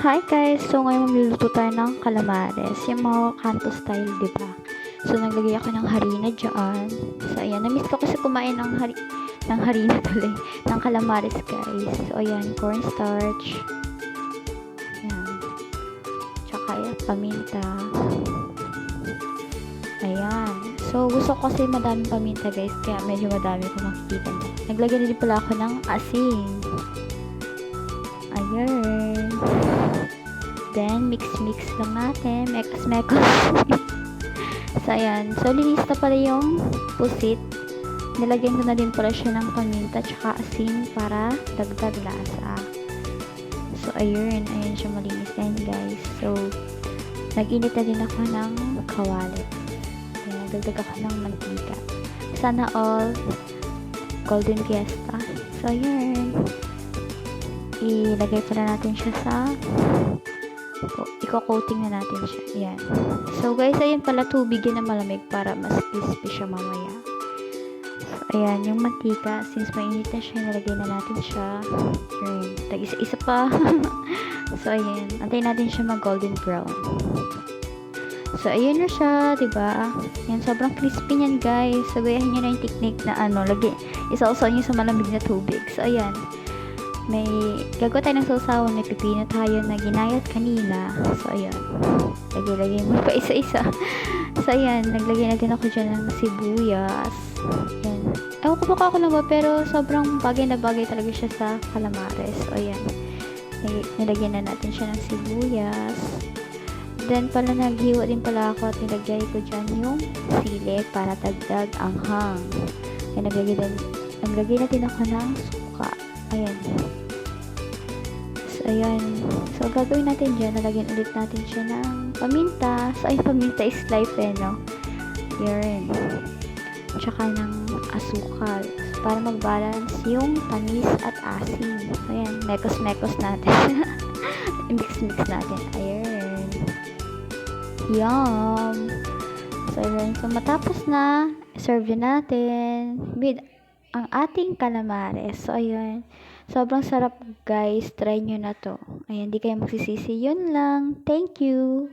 Hi guys! So ngayon magluluto tayo ng calamares, yung mga kanto style, di ba? So naglagay ako ng harina dyan. So ayan, na-miss ko kasi kumain ng harina tuloy, ng calamares guys. So ayan, cornstarch. Ayan. Tsaka ayan, paminta. Ayan. So gusto ko kasi madaming paminta guys, kaya medyo madami ko makikita niya. Naglagay na din pala ako ng asin. Ayan. Then, mix-mix lang natin. Mekos-mekos. So, ayan. So, linis na pala yung pusit. Nilagyan ko na din pala siya ng paminta tsaka asin para dagdag lasa. So, ayun. Ayun siya malinis na yun, guys. So, nag-init na din ako ng kawali. Ayan, nagdagdag ako ng mantika. Sana all golden fiesta. So, ayun. Ilagay pala natin siya sa iko-coating na natin siya. Ayan. So, guys, ayan pala tubig yun na malamig para mas crispy siya mamaya. So, ayan, yung mantika, since mainit na siya, nilagay na natin siya. Ayan, tag-isa-isa pa. So, ayan, antayin natin siya mag-golden brown. So, ayun na siya, diba? Yan, sobrang crispy niyan, guys. So, gayahin nyo na yung technique na isa-usaw nyo sa malamig na tubig. So, ayan. May gagawa tayo ng sausawan, may pipino tayo na ginayat kanina. So, ayan. Lagay-lagay mo pa isa-isa. So, ayan. Naglagay na din ako dyan ng sibuyas. Ayan. Ewan ko baka ako lang ba, pero sobrang bagay na bagay talaga siya sa calamares. So, ayan. Nilagyan na natin siya ng sibuyas. Then, pala naghiwa din pala ako at nilagay ko dyan yung sili para dagdag anghang. Ayan, naglagay na din ako ng suka. Ayan. So, ayan. So, gagawin natin dyan. Nalagyan ulit natin siya ng paminta. So, ay, paminta is life no? Yun. Tsaka ng asukal. So, para mag-balance yung tamis at asin. So, ayan. Mekos-mekos natin. Mix-mix natin. Ayan. Yum! So, ayan. So, matapos na, serve natin with ang ating calamares. So, ayun. Sobrang sarap, guys. Try nyo na to. Ayan, di kayo magsisisi. Yun lang. Thank you.